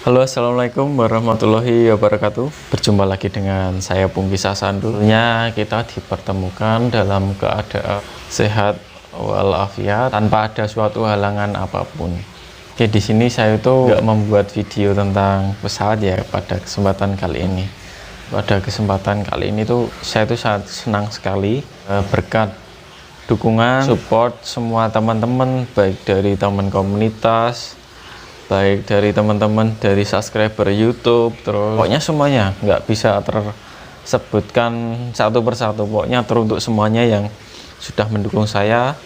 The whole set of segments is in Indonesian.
Halo, assalamualaikum warahmatullahi wabarakatuh. Berjumpa lagi dengan saya Pungki Sasandu. Tentunya kita dipertemukan dalam keadaan sehat walafiat tanpa ada suatu halangan apapun. Oke, di sini saya itu nggak membuat video tentang pesawat ya pada kesempatan kali ini. Pada kesempatan kali ini tuh saya tuh sangat senang sekali berkat dukungan, support semua teman-teman, baik dari teman komunitas, baik dari teman-teman dari subscriber YouTube, terus pokoknya semuanya nggak bisa tersebutkan satu persatu. Pokoknya teruntuk semuanya yang sudah mendukung saya,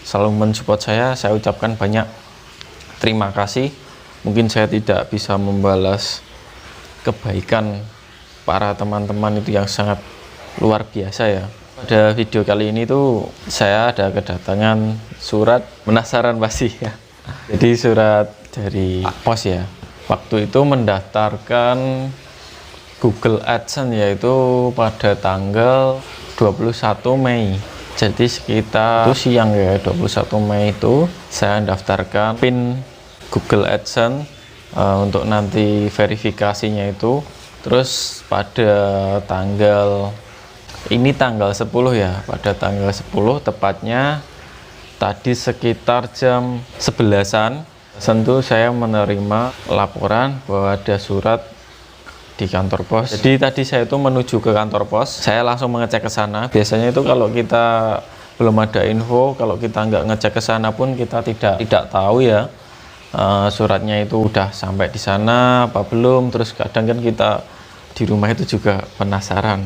selalu mensupport saya ucapkan banyak terima kasih. Mungkin saya tidak bisa membalas kebaikan para teman-teman itu yang sangat luar biasa ya. Pada video kali ini tuh saya ada kedatangan surat penasaran pasti ya. Jadi surat dari pos ya. Waktu itu mendaftarkan Google AdSense yaitu pada tanggal 21 Mei. Jadi sekitar itu siang ya, 21 Mei itu saya daftarkan PIN Google AdSense untuk nanti verifikasinya itu. Terus pada tanggal ini tanggal 10 ya, pada tanggal 10 tepatnya tadi sekitar jam 11-an tentu saya menerima laporan bahwa ada surat di kantor pos. Jadi tadi saya itu menuju ke kantor pos, saya langsung mengecek ke sana. Biasanya itu kalau kita belum ada info, kalau kita nggak ngecek ke sana pun kita tidak tahu ya suratnya itu udah sampai di sana apa belum. Terus kadang kan kita di rumah itu juga penasaran,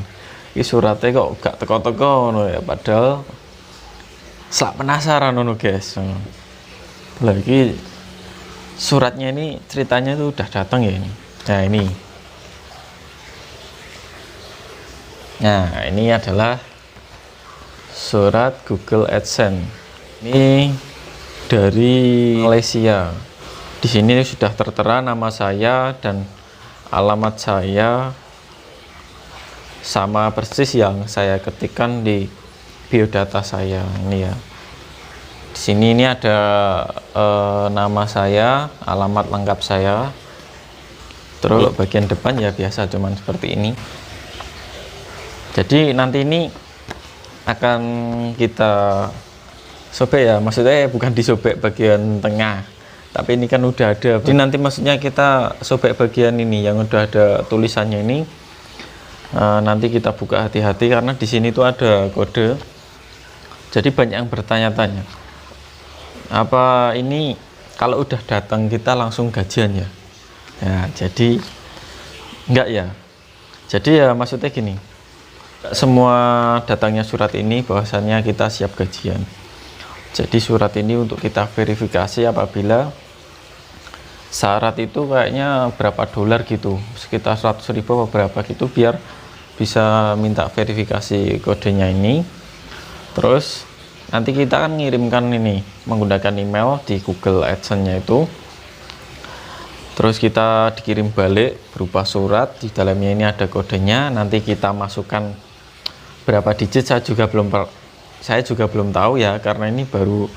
ini suratnya kok gak teko-teko ya, padahal selak penasaran guys. Lagi suratnya ini ceritanya itu udah datang ya ini. Nah ini adalah surat Google AdSense. Ini dari Malaysia. Di sini sudah tertera nama saya dan alamat saya sama persis yang saya ketikkan di biodata saya ini ya. Di sini ini ada nama saya, alamat lengkap saya. Terus bagian depan ya biasa cuman seperti ini. Jadi nanti ini akan kita sobek ya, maksudnya bukan disobek bagian tengah, tapi ini kan udah ada. Jadi nanti maksudnya kita sobek bagian ini yang udah ada tulisannya ini. Nanti kita buka hati-hati karena di sini tuh ada kode. Jadi banyak yang bertanya-tanya, apa ini kalau udah datang kita langsung gajian ya? Ya jadi enggak ya. Jadi ya maksudnya gini, semua datangnya surat ini bahwasannya kita siap gajian. Jadi surat ini untuk kita verifikasi apabila syarat itu kayaknya berapa dolar gitu, sekitar 100.000 atau berapa gitu, biar bisa minta verifikasi kodenya ini. Terus nanti kita kan ngirimkan ini menggunakan email di Google AdSense nya itu. Terus kita dikirim balik berupa surat, di dalamnya ini ada kodenya. Nanti kita masukkan berapa digit saya juga belum tahu ya, karena ini baru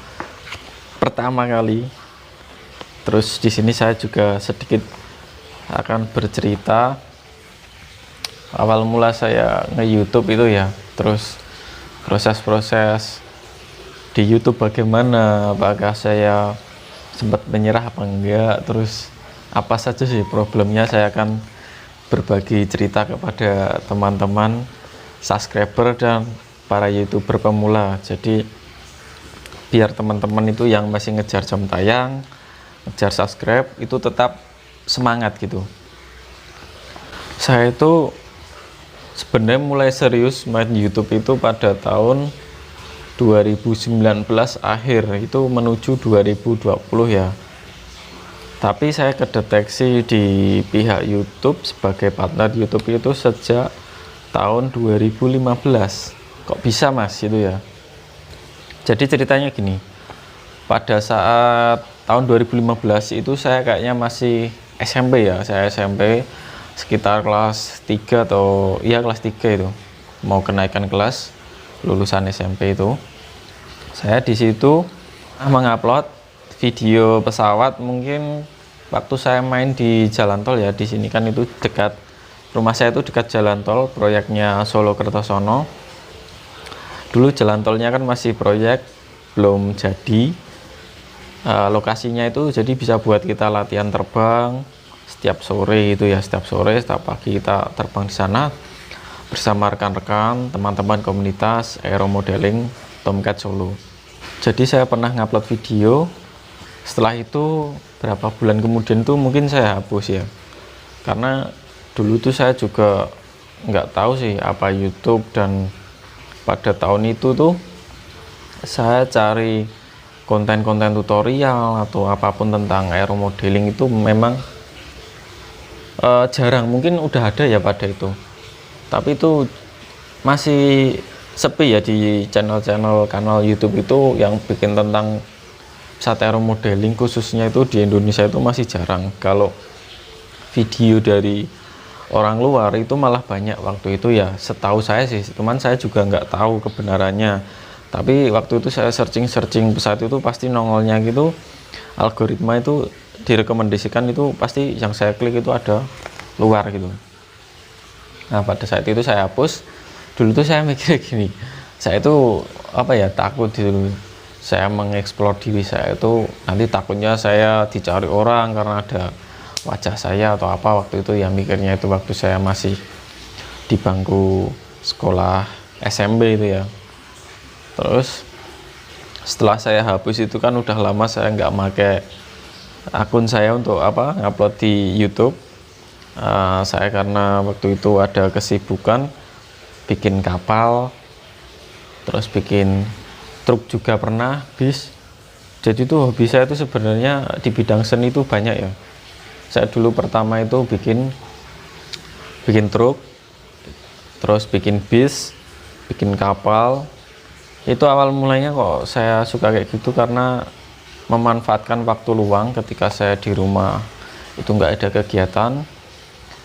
pertama kali. Terus di sini saya juga sedikit akan bercerita awal mula saya nge-YouTube itu ya, terus proses-proses di YouTube bagaimana, apakah saya sempat menyerah apa enggak, terus apa saja sih problemnya. Saya akan berbagi cerita kepada teman-teman subscriber dan para YouTuber pemula. Jadi biar teman-teman itu yang masih ngejar jam tayang, ngejar subscribe itu tetap semangat gitu. Saya itu sebenarnya mulai serius main YouTube itu pada tahun 2019 akhir, itu menuju 2020 ya. Tapi saya kedeteksi di pihak YouTube sebagai partner YouTube itu sejak tahun 2015. Kok bisa mas itu ya? Jadi ceritanya gini, pada saat tahun 2015 itu saya kayaknya masih SMP ya, saya SMP sekitar kelas 3 atau iya kelas 3 itu, mau kenaikan kelas lulusan SMP itu. Saya di situ mengupload video pesawat mungkin waktu saya main di jalan tol ya, di sini kan itu dekat rumah saya, itu dekat jalan tol proyeknya Solo Kertosono. Dulu jalan tolnya kan masih proyek, belum jadi. Lokasinya itu jadi bisa buat kita latihan terbang setiap sore itu ya, setiap sore, setiap pagi kita terbang di sana bersama rekan-rekan, teman-teman komunitas aeromodeling Tomcat Solo. Jadi saya pernah ngupload video. Setelah itu berapa bulan kemudian tuh mungkin saya hapus ya, karena dulu tuh saya juga nggak tahu sih apa YouTube, dan pada tahun itu tuh saya cari konten-konten tutorial atau apapun tentang aeromodeling itu memang jarang. Mungkin udah ada ya pada itu, tapi itu masih sepi ya di channel-channel kanal YouTube itu yang bikin tentang pesawat aeromodeling khususnya itu di Indonesia itu masih jarang. Kalau video dari orang luar itu malah banyak waktu itu ya, setahu saya sih, cuman saya juga nggak tahu kebenarannya. Tapi waktu itu saya searching pesawat itu pasti nongolnya gitu, algoritma itu direkomendasikan itu pasti yang saya klik itu ada luar gitu. Nah pada saat itu saya hapus. Dulu tuh saya mikir gini, saya itu apa ya, takut dulu saya mengeksplor diri saya itu, nanti takutnya saya dicari orang karena ada wajah saya atau apa. Waktu itu ya mikirnya itu waktu saya masih di bangku sekolah SMP itu ya. Terus setelah saya hapus itu kan udah lama saya nggak pakai akun saya untuk apa ngupload di YouTube. Saya karena waktu itu ada kesibukan bikin kapal, terus bikin truk juga pernah, bis. Jadi itu hobi saya itu sebenarnya di bidang seni itu banyak ya. Saya dulu pertama itu bikin truk, terus bikin bis, bikin kapal. Itu awal mulanya kok saya suka kayak gitu karena memanfaatkan waktu luang ketika saya di rumah itu nggak ada kegiatan.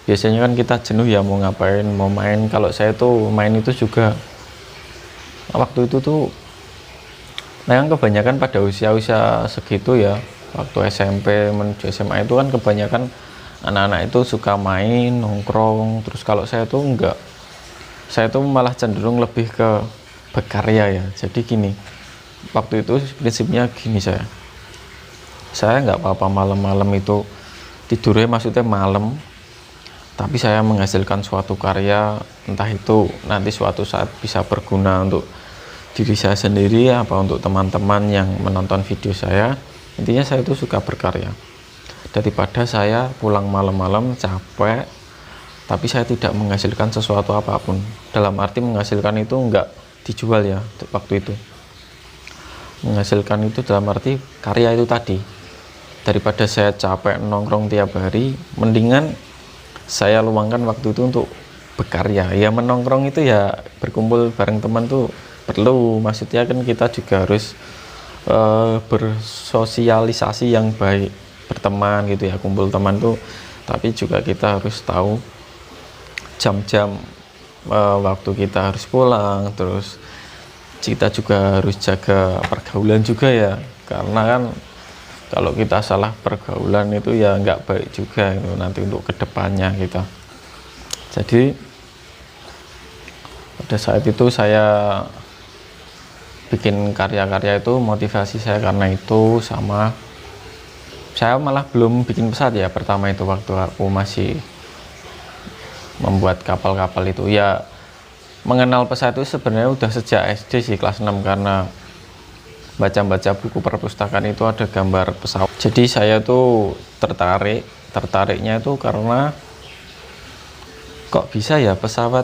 Biasanya kan kita jenuh ya, mau ngapain, mau main. Kalau saya tuh main itu juga waktu itu tuh memang kebanyakan pada usia-usia segitu ya, waktu SMP menuju SMA itu kan kebanyakan anak-anak itu suka main, nongkrong. Terus kalau saya tuh enggak, saya tuh malah cenderung lebih ke berkarya ya. Jadi gini, waktu itu prinsipnya gini, saya nggak apa-apa malam-malam itu tidurnya maksudnya malam, tapi saya menghasilkan suatu karya, entah itu nanti suatu saat bisa berguna untuk diri saya sendiri apa untuk teman-teman yang menonton video saya. Intinya saya itu suka berkarya, daripada saya pulang malam-malam capek tapi saya tidak menghasilkan sesuatu apapun. Dalam arti menghasilkan itu enggak dijual ya, waktu itu menghasilkan itu dalam arti karya itu tadi. Daripada saya capek nongkrong tiap hari, mendingan saya luangkan waktu itu untuk berkarya. Ya menongkrong itu ya berkumpul bareng teman tuh perlu, maksudnya kan kita juga harus bersosialisasi yang baik, berteman gitu ya, kumpul teman tuh. Tapi juga kita harus tahu jam-jam waktu kita harus pulang. Terus kita juga harus jaga pergaulan juga ya, karena kan kalau kita salah pergaulan itu ya nggak baik juga itu nanti untuk kedepannya kita. Jadi pada saat itu saya bikin karya-karya itu motivasi saya karena itu. Sama saya malah belum bikin pesawat ya pertama itu, waktu aku masih membuat kapal-kapal itu ya. Mengenal pesawat itu sebenarnya udah sejak SD sih, kelas 6, karena baca-baca buku perpustakaan itu ada gambar pesawat. Jadi saya tuh tertariknya itu karena kok bisa ya pesawat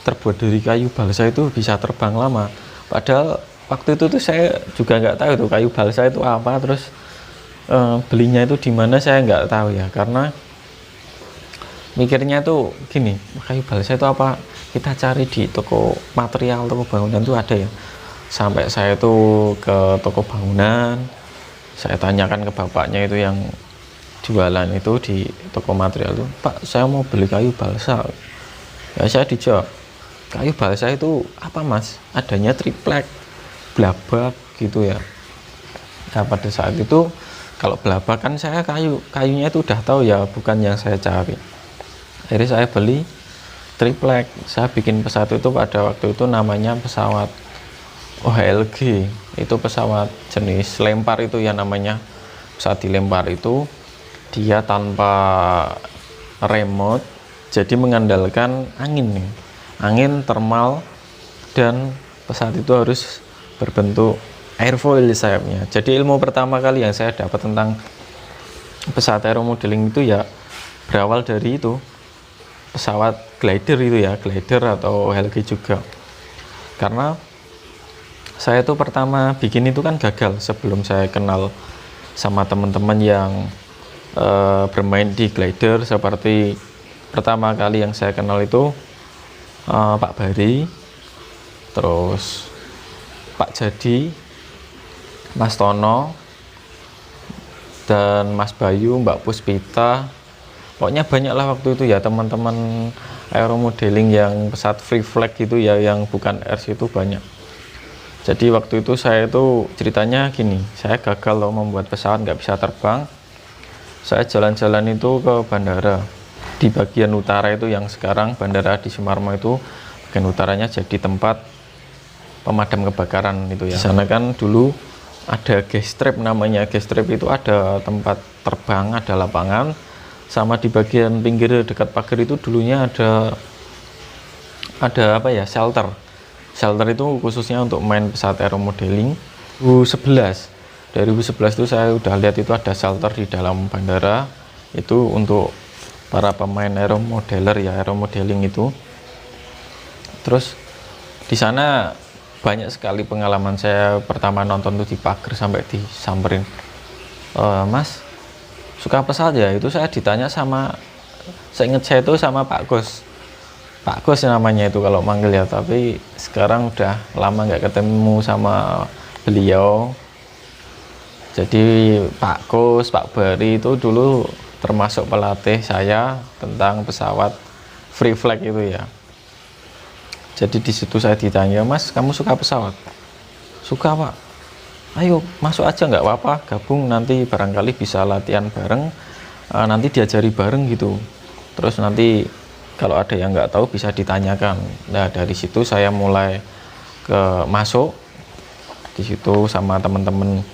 terbuat dari kayu balsa itu bisa terbang lama. Padahal waktu itu tuh saya juga nggak tahu tuh kayu balsa itu apa, terus belinya itu di mana saya nggak tahu ya, karena mikirnya tuh gini, kayu balsa itu apa, kita cari di toko material, toko bangunan tuh ada ya. Sampai saya tuh ke toko bangunan, saya tanyakan ke bapaknya itu yang jualan itu di toko material itu, Pak saya mau beli kayu balsa. Ya saya dijawab, kayu balsa itu apa mas, adanya triplek, blabak gitu ya. Nah pada saat itu Kalau belaba kan saya kayunya itu udah tahu ya, bukan yang saya cari. Akhirnya saya beli triplek. Saya bikin pesawat itu pada waktu itu namanya pesawat OHLG. Itu pesawat jenis lempar itu ya namanya. Pesawat dilempar itu dia tanpa remote, jadi mengandalkan angin nih. Angin thermal, dan pesawat itu harus berbentuk airfoil sayapnya. Jadi ilmu pertama kali yang saya dapat tentang pesawat aeromodeling itu ya berawal dari itu, pesawat glider itu ya, glider atau OHLG juga. Karena saya tuh pertama bikin itu kan gagal sebelum saya kenal sama teman-teman yang bermain di glider. Seperti pertama kali yang saya kenal itu Pak Bari, terus Pak Jadi, Mas Tono, dan Mas Bayu, Mbak Puspita. Pokoknya banyaklah waktu itu ya teman-teman aeromodeling yang pesawat free flag gitu ya, yang bukan RC itu banyak. Jadi waktu itu saya itu ceritanya gini, saya gagal loh membuat pesawat, nggak bisa terbang. Saya jalan-jalan itu ke bandara di bagian utara itu, yang sekarang bandara di Sumarmo itu bagian utaranya jadi tempat pemadam kebakaran itu ya. Di sana kan dulu ada gas trap, namanya gas trap itu ada tempat terbang, ada lapangan, sama di bagian pinggir dekat pagar itu dulunya ada apa ya, shelter itu khususnya untuk main pesawat aeromodeling. 2011 itu saya udah lihat itu ada shelter di dalam bandara itu untuk para pemain aeromodeler ya, aeromodeling itu. Terus di sana banyak sekali pengalaman saya. Pertama nonton tuh di pagar sampai disamperin, Mas suka pesawat ya? Itu saya ditanya sama, saya ingat saya itu sama Pak Gus namanya itu kalau manggil ya, tapi sekarang udah lama nggak ketemu sama beliau. Jadi Pak Gus, Pak Bari itu dulu termasuk pelatih saya tentang pesawat free flag itu ya. Jadi di situ saya ditanya, Mas kamu suka pesawat? Suka Pak. Ayo masuk aja, nggak apa-apa, gabung, nanti barangkali bisa latihan bareng, nanti diajari bareng gitu. Terus nanti kalau ada yang nggak tahu bisa ditanyakan. Nah dari situ saya mulai masuk di situ sama teman-teman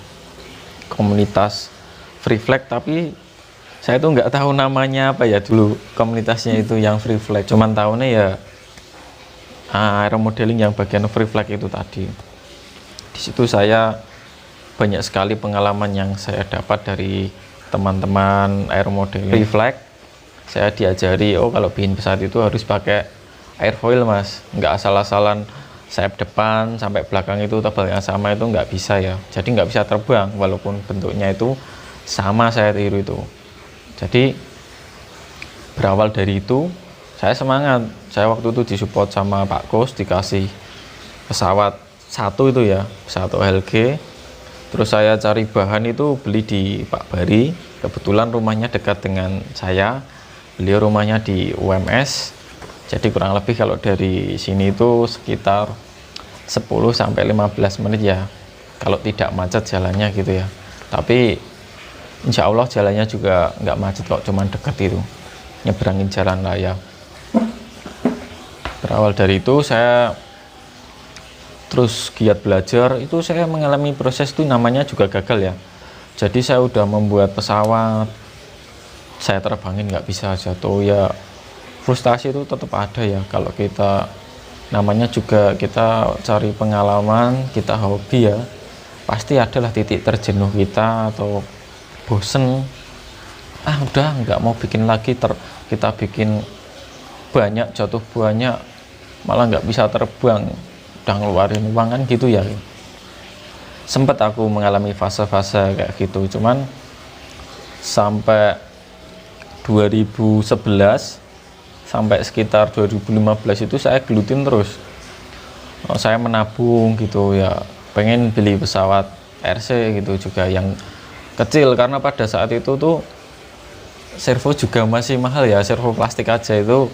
komunitas free flag, tapi saya tuh nggak tahu namanya apa ya dulu komunitasnya itu yang free flag, cuman tahunya ya aeromodeling yang bagian free flag itu tadi. Di situ saya banyak sekali pengalaman yang saya dapat dari teman-teman aeromodeling free flag. Saya diajari, oh kalau bikin pesawat itu harus pakai airfoil Mas, nggak asal-asalan sayap depan sampai belakang itu tebal yang sama, itu nggak bisa ya. Jadi nggak bisa terbang walaupun bentuknya itu sama, saya tiru itu. Jadi berawal dari itu saya semangat. Saya waktu itu disupport sama Pak Kus, dikasih pesawat satu itu ya, pesawat OHLG. Terus saya cari bahan itu beli di Pak Bari, kebetulan rumahnya dekat dengan saya, beliau rumahnya di UMS. Jadi kurang lebih kalau dari sini itu sekitar 10-15 menit ya, kalau tidak macet jalannya gitu ya. Tapi insya Allah jalannya juga nggak macet kok, cuman deket itu, nyeberangin jalan raya. Berawal dari itu saya terus giat belajar. Itu saya mengalami proses itu namanya juga gagal ya. Jadi saya udah membuat pesawat, saya terbangin nggak bisa, jatuh ya. Frustasi itu tetap ada ya, kalau kita namanya juga kita cari pengalaman, kita hobi ya, pasti adalah titik terjenuh kita atau bosen, udah nggak mau bikin lagi, kita bikin banyak, jatuh banyak, malah nggak bisa terbang, udah ngeluarin uang kan gitu ya. Sempat aku mengalami fase-fase kayak gitu, cuman sampai 2011 sampai sekitar 2015 itu saya gelutin terus. Saya menabung gitu ya, pengen beli pesawat RC gitu juga yang kecil, karena pada saat itu tuh servo juga masih mahal ya. Servo plastik aja itu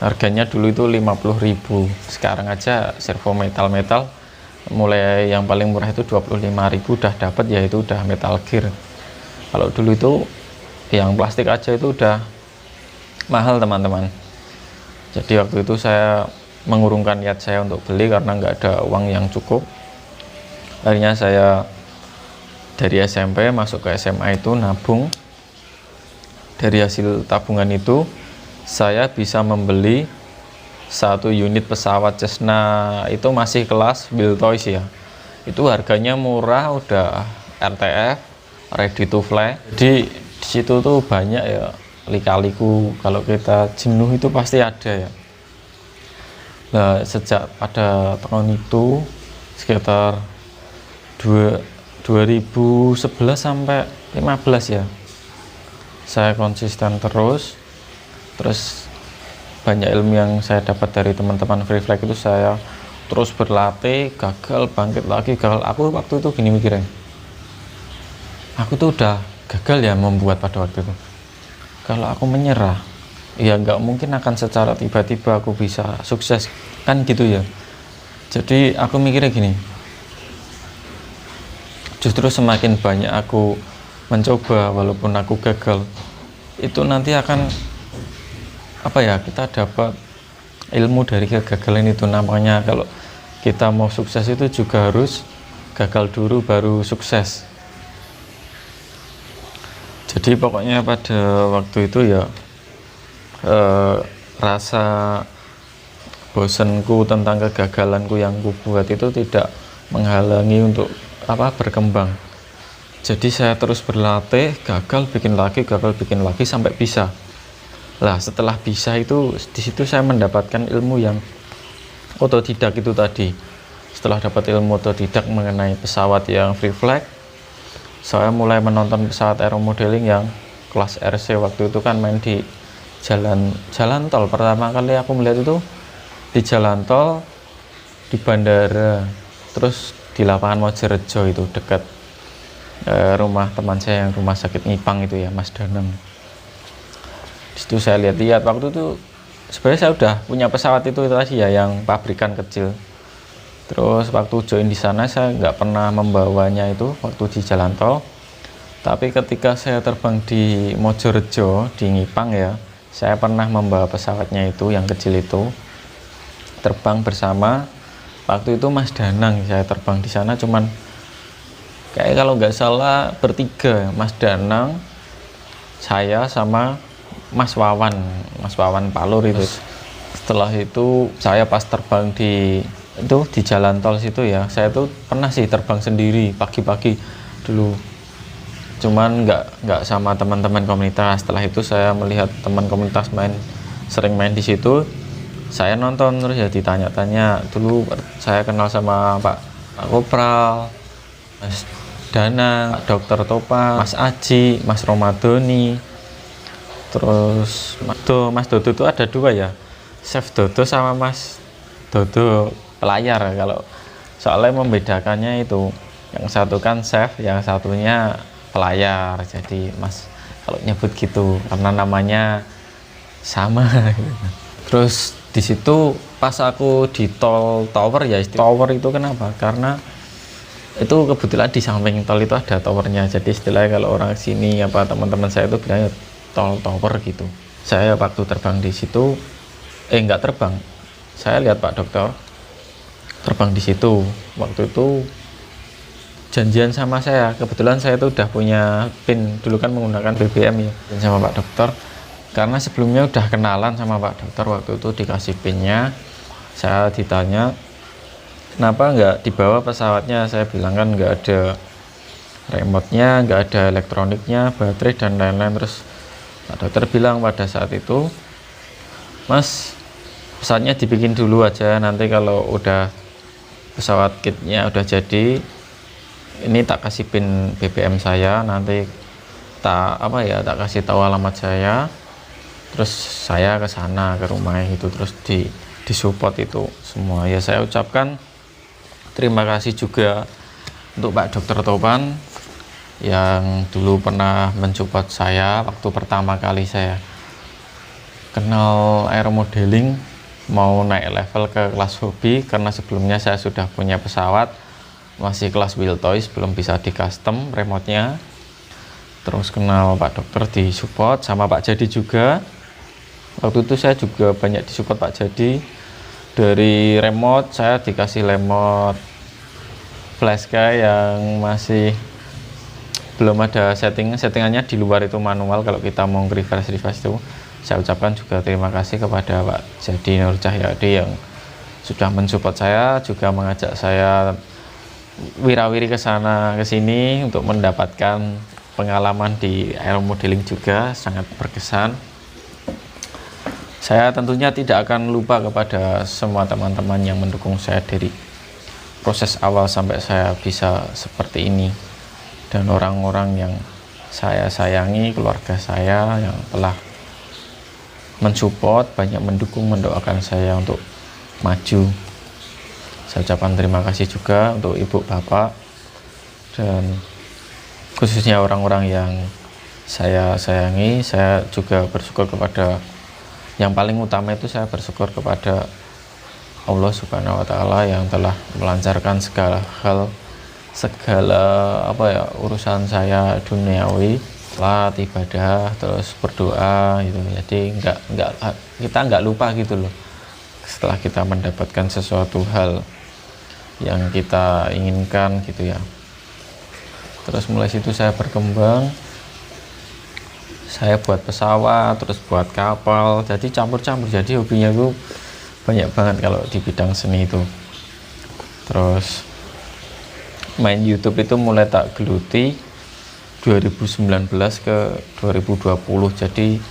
harganya dulu itu 50.000. Sekarang aja servo metal mulai yang paling murah itu 25.000 udah dapat ya, itu udah metal gear. Kalau dulu itu yang plastik aja itu udah mahal teman-teman. Jadi waktu itu saya mengurungkan niat saya untuk beli karena nggak ada uang yang cukup. Akhirnya saya dari SMP masuk ke SMA itu nabung. Dari hasil tabungan itu saya bisa membeli satu unit pesawat Cessna, itu masih kelas Wheel Toys ya. Itu harganya murah, udah RTF, ready to fly. Jadi di situ tuh banyak ya lika-liku, kalau kita jenuh itu pasti ada ya. Nah, sejak pada tahun itu sekitar 2011 sampai 15 ya, saya konsisten terus banyak ilmu yang saya dapat dari teman-teman free flag itu saya terus berlatih, gagal bangkit lagi, gagal. Aku waktu itu gini mikirnya, aku tuh udah gagal ya membuat pada waktu itu. Kalau aku menyerah, ya nggak mungkin akan secara tiba-tiba aku bisa sukses kan gitu ya. Jadi aku mikirnya gini, justru semakin banyak aku mencoba walaupun aku gagal, itu nanti akan apa ya, kita dapat ilmu dari kegagalan itu. Namanya kalau kita mau sukses itu juga harus gagal dulu baru sukses. Jadi pokoknya pada waktu itu ya rasa bosanku tentang kegagalanku yang kubuat itu tidak menghalangi untuk berkembang. Jadi saya terus berlatih, gagal bikin lagi sampai bisa. Lah setelah bisa itu, di situ saya mendapatkan ilmu yang otodidak itu tadi. Setelah dapat ilmu otodidak mengenai pesawat yang free flag, saya mulai menonton pesawat aeromodeling yang kelas RC. Waktu itu kan main di jalan tol. Pertama kali aku melihat itu di jalan tol, di bandara, terus di lapangan Mojorejo itu dekat rumah teman saya yang rumah sakit Ngipang itu ya, Mas Danang. Di situ saya lihat-lihat, waktu itu sebenarnya saya udah punya pesawat itu tadi ya, yang pabrikan kecil. Terus waktu join di sana saya nggak pernah membawanya itu waktu di jalan tol. Tapi ketika saya terbang di Mojorejo, di Ngipang ya, saya pernah membawa pesawatnya itu yang kecil itu, terbang bersama. Waktu itu Mas Danang, saya terbang di sana cuman kayak kalau nggak salah bertiga, Mas Danang, saya sama Mas Wawan Palur itu. Setelah itu saya pas terbang di jalan tol situ ya, saya tuh pernah sih terbang sendiri pagi-pagi dulu, cuman nggak sama teman-teman komunitas. Setelah itu saya melihat teman komunitas sering main di situ, saya nonton terus ya, ditanya-tanya. Dulu saya kenal sama Pak Kopral, Mas Dana, Dokter Topa, Mas Aji, Mas Romadoni, terus Mas Dodo itu ada dua ya, Chef Dodo sama Mas Dodo pelayar. Kalau soalnya membedakannya itu, yang satu kan chef, yang satunya pelayar. Jadi Mas kalau nyebut gitu karena namanya sama. Terus di situ pas aku di tol tower ya, tower itu kenapa? Karena itu kebetulan di samping tol itu ada towernya. Jadi istilahnya kalau orang sini teman-teman saya itu bilangnya tol tower gitu. Saya waktu terbang di situ, nggak terbang, saya lihat Pak Dokter terbang di situ. Waktu itu janjian sama saya, kebetulan saya tuh udah punya PIN, dulu kan menggunakan BBM ya, sama Pak Dokter. Karena sebelumnya udah kenalan sama Pak Dokter, waktu itu dikasih PIN-nya. Saya ditanya, kenapa nggak dibawa pesawatnya? Saya bilang kan nggak ada remote-nya, nggak ada elektroniknya, baterai dan lain-lain. Terus Pak Dokter bilang pada saat itu, Mas, pesawatnya dibikin dulu aja, nanti kalau udah pesawat kitnya udah jadi, ini tak kasih PIN BBM saya, nanti tak kasih tahu alamat saya, terus saya ke sana ke rumah itu, terus disupport itu semua ya. Saya ucapkan terima kasih juga untuk Pak Dokter Topan yang dulu pernah mensupport saya waktu pertama kali saya kenal aeromodeling, mau naik level ke kelas hobi. Karena sebelumnya saya sudah punya pesawat masih kelas Wheel Toys, belum bisa di custom remote-nya. terus kenal Pak Dokter, disupport sama Pak Jadi juga. Waktu itu saya juga banyak disupport Pak Jadi. Dari remote saya dikasih remote flashcard yang masih belum ada settingannya di luar, itu manual. Kalau kita mau refresh itu, saya ucapkan juga terima kasih kepada Pak Jadi Nur Cahyadi yang sudah mensupport saya, juga mengajak saya wirawiri ke sana ke sini untuk mendapatkan pengalaman di aero modeling juga sangat berkesan. Saya tentunya tidak akan lupa kepada semua teman-teman yang mendukung saya dari proses awal sampai saya bisa seperti ini, dan orang-orang yang saya sayangi, keluarga saya yang telah mensupport, banyak mendukung, mendoakan saya untuk maju. Saya ucapkan terima kasih juga untuk ibu bapak dan khususnya orang-orang yang saya sayangi. Saya juga bersyukur kepada, yang paling utama itu saya bersyukur kepada Allah Subhanahu wa Ta'ala yang telah melancarkan segala hal, urusan saya duniawi, salat, ibadah, terus berdoa gitu. Jadi kita nggak lupa gitu loh setelah kita mendapatkan sesuatu hal yang kita inginkan gitu ya. Terus mulai situ saya berkembang, saya buat pesawat, terus buat kapal, jadi campur-campur. Jadi hobinya itu banyak banget kalau di bidang seni itu. Terus main YouTube itu mulai tak geluti 2019 ke 2020, jadi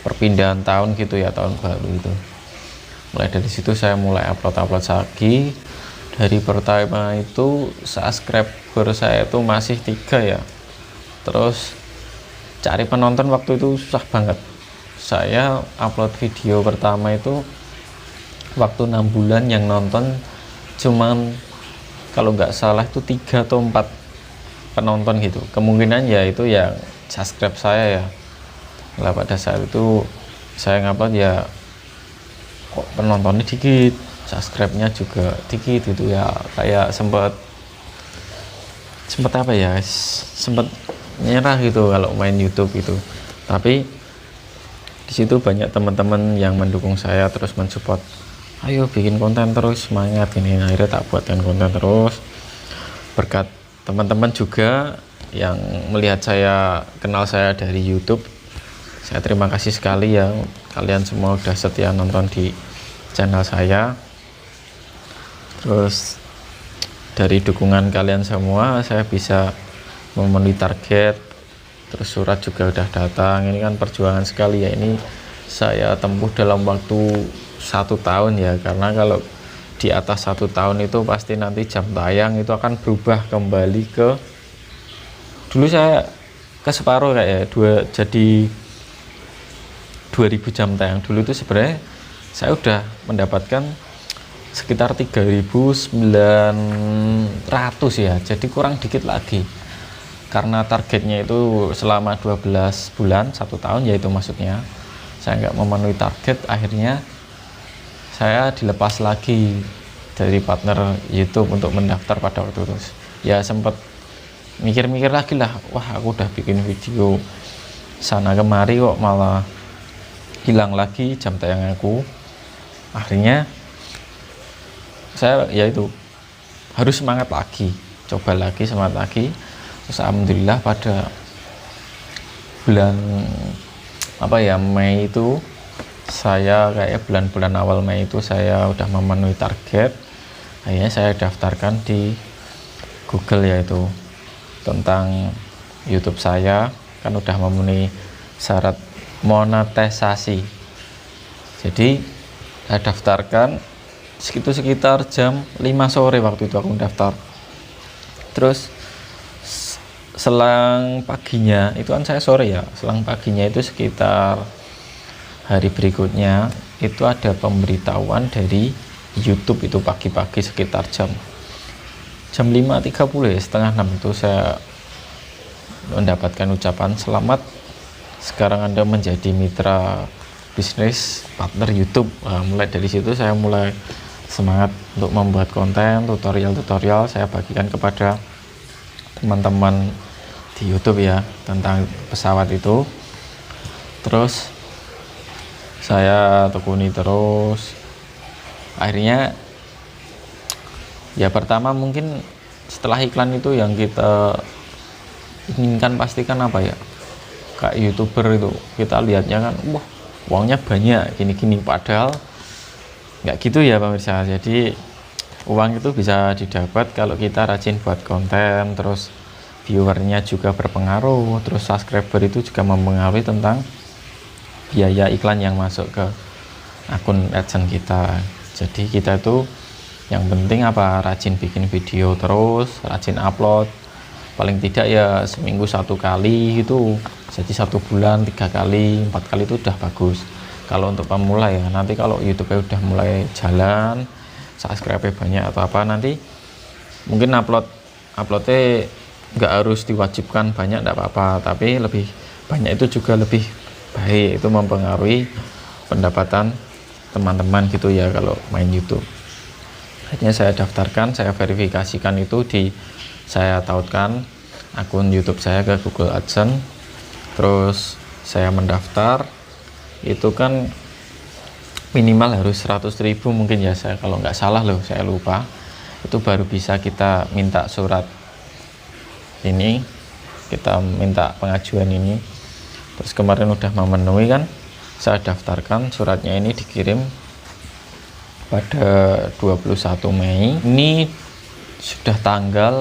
perpindahan tahun gitu ya, tahun baru itu. Mulai dari situ saya mulai upload lagi. Dari pertama itu subscriber saya itu masih 3 ya. Terus cari penonton waktu itu susah banget. Saya upload video pertama itu waktu 6 bulan, yang nonton cuman kalau nggak salah itu 3 atau 4 penonton gitu. Kemungkinan ya itu yang subscribe saya ya. Lah pada saat itu saya ngupload ya kok penontonnya dikit, subscribe-nya juga dikit gitu ya. Kayak sempet apa ya, sempet nyerah gitu kalau main YouTube gitu. Tapi di situ banyak teman-teman yang mendukung saya, terus mensupport, ayo bikin konten terus, semangat ini. Akhirnya tak buatkan konten terus berkat teman-teman juga yang melihat saya, kenal saya dari YouTube. Saya terima kasih sekali ya, kalian semua udah setia nonton di channel saya. Terus dari dukungan kalian semua saya bisa memenuhi target. Terus surat juga udah datang. Ini kan perjuangan sekali ya, ini saya tempuh dalam waktu 1 tahun ya, karena kalau di atas 1 tahun itu pasti nanti jam tayang itu akan berubah kembali ke, dulu saya ke separuh kayak jadi 2000 jam tayang. Dulu itu sebenarnya saya udah mendapatkan sekitar 3.900 ya, jadi kurang dikit lagi, karena targetnya itu selama 12 bulan 1 tahun, yaitu maksudnya saya nggak memenuhi target. Akhirnya saya dilepas lagi dari partner YouTube untuk mendaftar pada waktu itu. Ya sempat mikir-mikir lagi lah, wah aku udah bikin video sana kemari kok malah hilang lagi jam tayang aku. Akhirnya saya yaitu harus semangat lagi, coba lagi, semangat lagi. Terus alhamdulillah pada bulan Mei itu, saya kayak bulan-bulan awal Mei itu saya udah memenuhi target. Akhirnya saya daftarkan di Google, yaitu tentang YouTube saya kan udah memenuhi syarat monetisasi. Jadi saya daftarkan sekitar jam 5 sore waktu itu aku daftar. Terus selang paginya, itu kan saya sore ya, selang paginya itu sekitar hari berikutnya itu ada pemberitahuan dari YouTube itu pagi-pagi sekitar jam 5.30 ya, setengah 6 itu saya mendapatkan ucapan selamat, sekarang Anda menjadi mitra bisnis partner YouTube. Nah, mulai dari situ saya mulai semangat untuk membuat konten tutorial saya bagikan kepada teman-teman di YouTube ya tentang pesawat itu. Terus saya tekuni terus, akhirnya ya pertama mungkin setelah iklan itu yang kita inginkan pastikan apa ya, kayak YouTuber itu kita lihatnya kan wah uangnya banyak gini-gini, padahal nggak gitu ya pemirsa. Jadi uang itu bisa didapat kalau kita rajin buat konten, terus viewernya juga berpengaruh, terus subscriber itu juga mempengaruhi tentang biaya iklan yang masuk ke akun AdSense kita. Jadi kita itu yang penting apa, rajin bikin video terus, rajin upload, paling tidak ya seminggu 1 kali gitu, jadi 1 bulan 3 kali 4 kali itu udah bagus kalau untuk pemula ya. Nanti kalau YouTube udah mulai jalan, subscribe banyak atau apa, nanti mungkin uploadnya nggak harus diwajibkan banyak, enggak apa-apa, tapi lebih banyak itu juga lebih baik, itu mempengaruhi pendapatan teman-teman gitu ya kalau main YouTube. Akhirnya saya daftarkan, saya verifikasikan itu saya tautkan akun YouTube saya ke Google AdSense, terus saya mendaftar. Itu kan minimal harus 100.000 mungkin ya, saya kalau nggak salah loh, saya lupa, itu baru bisa kita minta surat ini, kita minta pengajuan ini. Terus kemarin udah memenuhi kan, saya daftarkan, suratnya ini dikirim pada 21 Mei. Ini sudah tanggal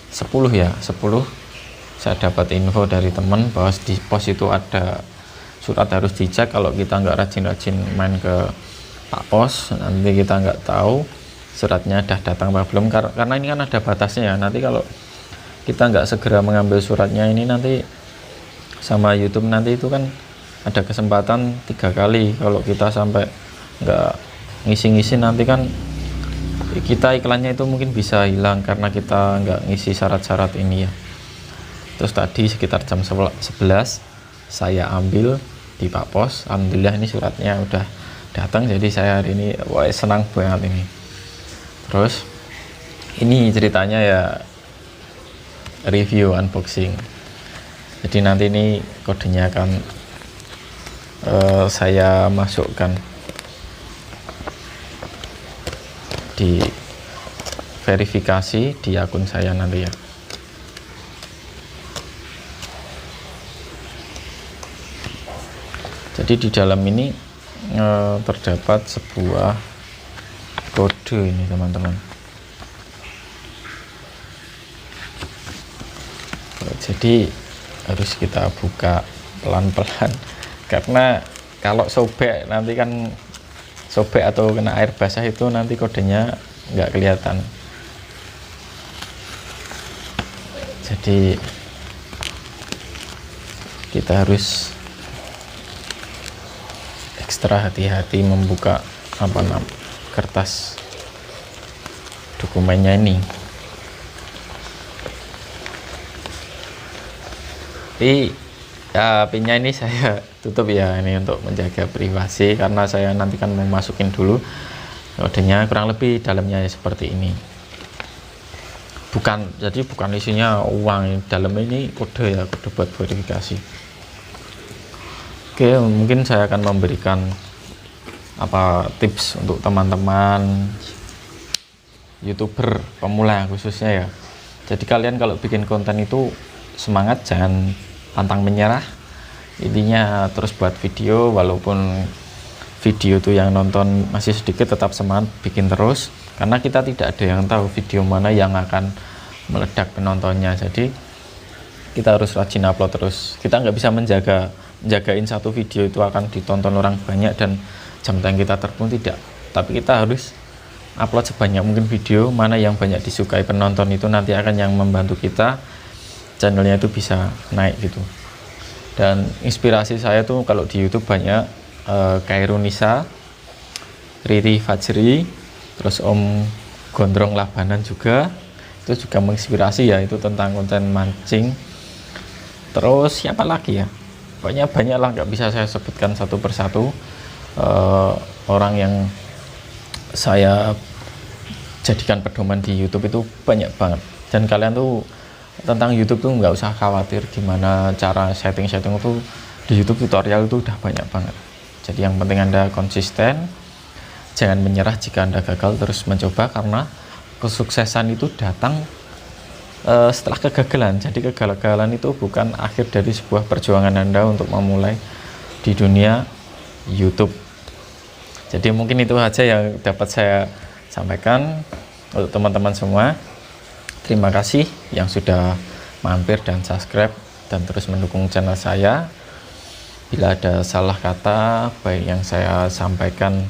10 ya, 10 saya dapat info dari teman bahwa di pos itu ada surat harus dicek. Kalau kita nggak rajin-rajin main ke Pak Pos, nanti kita nggak tahu suratnya udah datang apa belum, karena ini kan ada batasnya ya. Nanti kalau kita nggak segera mengambil suratnya ini, nanti sama YouTube nanti itu kan ada kesempatan 3 kali. Kalau kita sampai nggak ngisi-ngisi, nanti kan kita iklannya itu mungkin bisa hilang karena kita nggak ngisi syarat-syarat ini ya. Terus tadi sekitar jam 11 saya ambil di Pak Pos, alhamdulillah ini suratnya udah datang. Jadi saya hari ini wah senang banget ini. Terus ini ceritanya ya, review unboxing. Jadi nanti ini kodenya akan saya masukkan di verifikasi di akun saya nanti ya. Jadi di dalam ini terdapat sebuah kode ini teman-teman. Jadi harus kita buka pelan-pelan, karena kalau sobek nanti kan, sobek atau kena air basah itu nanti kodenya nggak kelihatan. Jadi kita harus ekstra hati-hati membuka kertas dokumennya ini. Tapi ya pinnya ini saya tutup ya, ini untuk menjaga privasi, karena saya nanti kan mau masukin dulu kodenya. Kurang lebih dalamnya seperti ini, jadi bukan isinya uang, dalam ini kode ya, kode buat verifikasi. Oke, mungkin saya akan memberikan tips untuk teman-teman YouTuber pemula khususnya ya. Jadi kalian kalau bikin konten itu semangat, jangan pantang menyerah. Intinya terus buat video, walaupun video tuh yang nonton masih sedikit, tetap semangat bikin terus, karena kita tidak ada yang tahu video mana yang akan meledak penontonnya. Jadi kita harus rajin upload terus. Kita nggak bisa menjagain satu video itu akan ditonton orang banyak dan jam tayang kita tertentu, tidak, tapi kita harus upload sebanyak mungkin video, mana yang banyak disukai penonton itu nanti akan yang membantu kita channelnya itu bisa naik gitu. Dan inspirasi saya tuh kalau di YouTube banyak Kairunisa, Riri Fajri, terus Om Gondrong Labanan juga, itu juga menginspirasi ya, itu tentang konten mancing. Terus siapa lagi ya, pokoknya banyak lah, nggak bisa saya sebutkan satu persatu orang yang saya jadikan pedoman di YouTube itu banyak banget. Dan kalian tuh tentang YouTube tuh nggak usah khawatir gimana cara setting-setting itu, di YouTube tutorial itu udah banyak banget. Jadi yang penting Anda konsisten, jangan menyerah jika Anda gagal, terus mencoba, karena kesuksesan itu datang setelah kegagalan. Jadi kegagalan itu bukan akhir dari sebuah perjuangan Anda untuk memulai di dunia YouTube. Jadi mungkin itu aja yang dapat saya sampaikan untuk teman-teman semua. Terima kasih yang sudah mampir dan subscribe dan terus mendukung channel saya. Bila ada salah kata baik yang saya sampaikan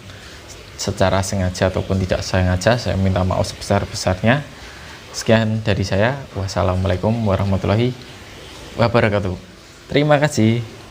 secara sengaja ataupun tidak sengaja, saya minta maaf sebesar-besarnya. Sekian dari saya. Wassalamualaikum warahmatullahi wabarakatuh. Terima kasih.